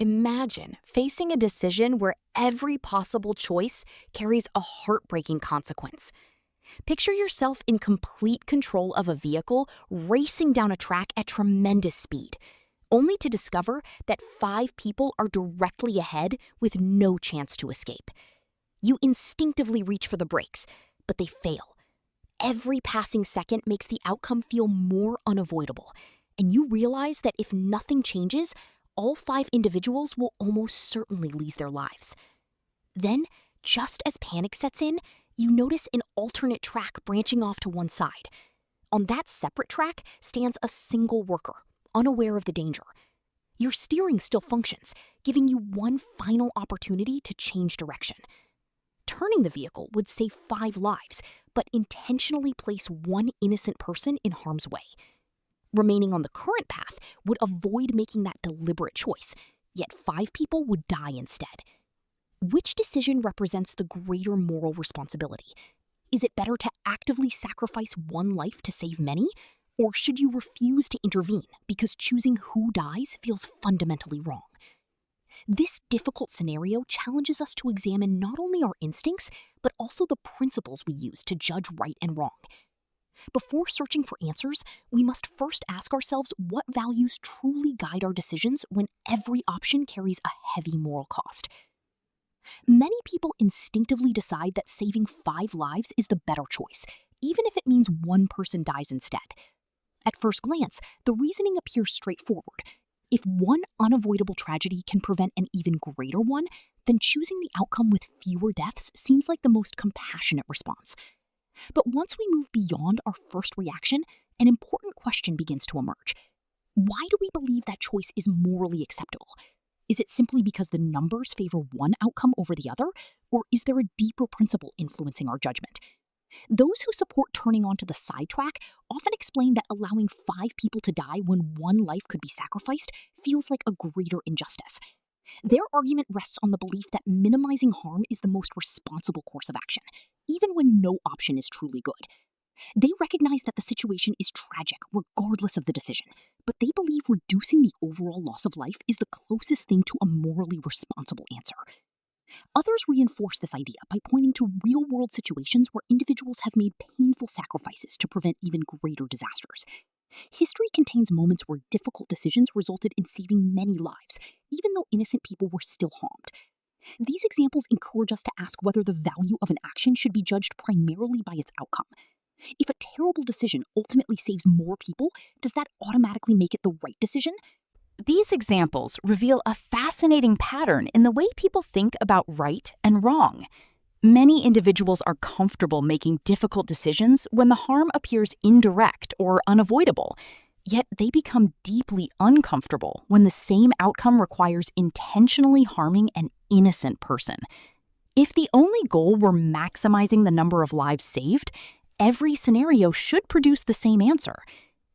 Imagine facing a decision where every possible choice carries a heartbreaking consequence. Picture yourself in complete control of a vehicle racing down a track at tremendous speed, only to discover that 5 people are directly ahead with no chance to escape. You instinctively reach for the brakes, but they fail. Every passing second makes the outcome feel more unavoidable, and you realize that if nothing changes, all 5 individuals will almost certainly lose their lives. Then, just as panic sets in, you notice an alternate track branching off to one side. On that separate track stands a single worker, unaware of the danger. Your steering still functions, giving you one final opportunity to change direction. Turning the vehicle would save 5 lives, but intentionally place one innocent person in harm's way. Remaining on the current path would avoid making that deliberate choice, yet 5 people would die instead. Which decision represents the greater moral responsibility? Is it better to actively sacrifice one life to save many? Or should you refuse to intervene because choosing who dies feels fundamentally wrong? This difficult scenario challenges us to examine not only our instincts, but also the principles we use to judge right and wrong. Before searching for answers, we must first ask ourselves what values truly guide our decisions when every option carries a heavy moral cost. Many people instinctively decide that saving 5 lives is the better choice, even if it means one person dies instead. At first glance, the reasoning appears straightforward. If one unavoidable tragedy can prevent an even greater one, then choosing the outcome with fewer deaths seems like the most compassionate response. But once we move beyond our first reaction, an important question begins to emerge. Why do we believe that choice is morally acceptable? Is it simply because the numbers favor one outcome over the other, or is there a deeper principle influencing our judgment? Those who support turning onto the sidetrack often explain that allowing 5 people to die when one life could be sacrificed feels like a greater injustice. Their argument rests on the belief that minimizing harm is the most responsible course of action, even when no option is truly good. They recognize that the situation is tragic regardless of the decision, but they believe reducing the overall loss of life is the closest thing to a morally responsible answer. Others reinforce this idea by pointing to real-world situations where individuals have made painful sacrifices to prevent even greater disasters. History contains moments where difficult decisions resulted in saving many lives, even though innocent people were still harmed. These examples encourage us to ask whether the value of an action should be judged primarily by its outcome. If a terrible decision ultimately saves more people, does that automatically make it the right decision? These examples reveal a fascinating pattern in the way people think about right and wrong. Many individuals are comfortable making difficult decisions when the harm appears indirect or unavoidable, yet they become deeply uncomfortable when the same outcome requires intentionally harming an innocent person. If the only goal were maximizing the number of lives saved, every scenario should produce the same answer.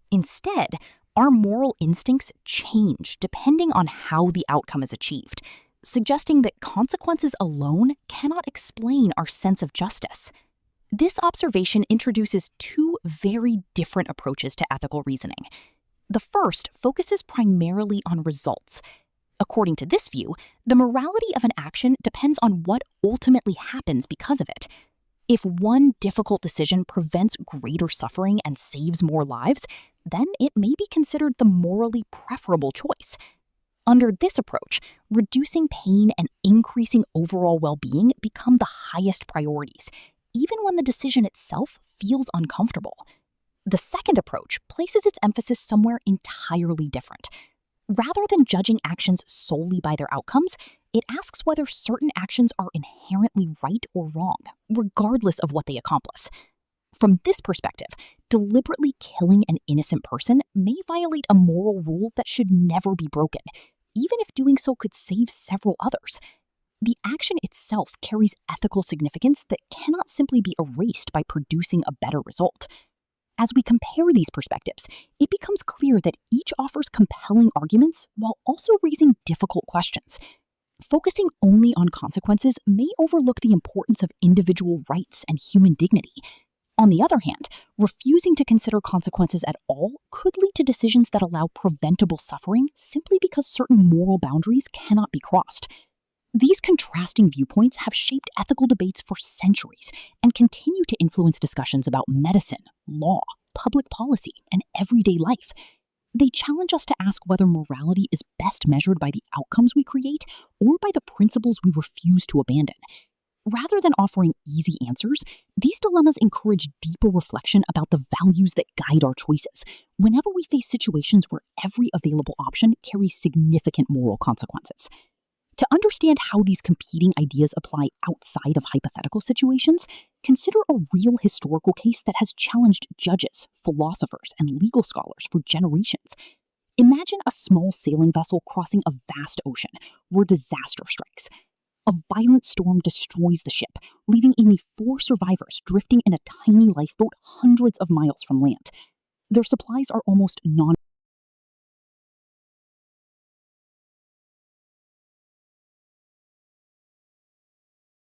Instead, our moral instincts change depending on how the outcome is achieved, suggesting that consequences alone cannot explain our sense of justice. This observation introduces 2 very different approaches to ethical reasoning. The first focuses primarily on results. According to this view, the morality of an action depends on what ultimately happens because of it. If one difficult decision prevents greater suffering and saves more lives, then it may be considered the morally preferable choice. Under this approach, reducing pain and increasing overall well-being become the highest priorities, even when the decision itself feels uncomfortable. The second approach places its emphasis somewhere entirely different. Rather than judging actions solely by their outcomes, it asks whether certain actions are inherently right or wrong, regardless of what they accomplish. From this perspective, deliberately killing an innocent person may violate a moral rule that should never be broken, even if doing so could save several others. The action itself carries ethical significance that cannot simply be erased by producing a better result. As we compare these perspectives, it becomes clear that each offers compelling arguments while also raising difficult questions. Focusing only on consequences may overlook the importance of individual rights and human dignity. On the other hand, refusing to consider consequences at all could lead to decisions that allow preventable suffering simply because certain moral boundaries cannot be crossed. These contrasting viewpoints have shaped ethical debates for centuries and continue to influence discussions about medicine, law, public policy, and everyday life. They challenge us to ask whether morality is best measured by the outcomes we create or by the principles we refuse to abandon. Rather than offering easy answers, these dilemmas encourage deeper reflection about the values that guide our choices whenever we face situations where every available option carries significant moral consequences. To understand how these competing ideas apply outside of hypothetical situations, consider a real historical case that has challenged judges, philosophers, and legal scholars for generations. Imagine a small sailing vessel crossing a vast ocean where disaster strikes. A violent storm destroys the ship, leaving only 4 survivors drifting in a tiny lifeboat hundreds of miles from land. Their supplies are almost non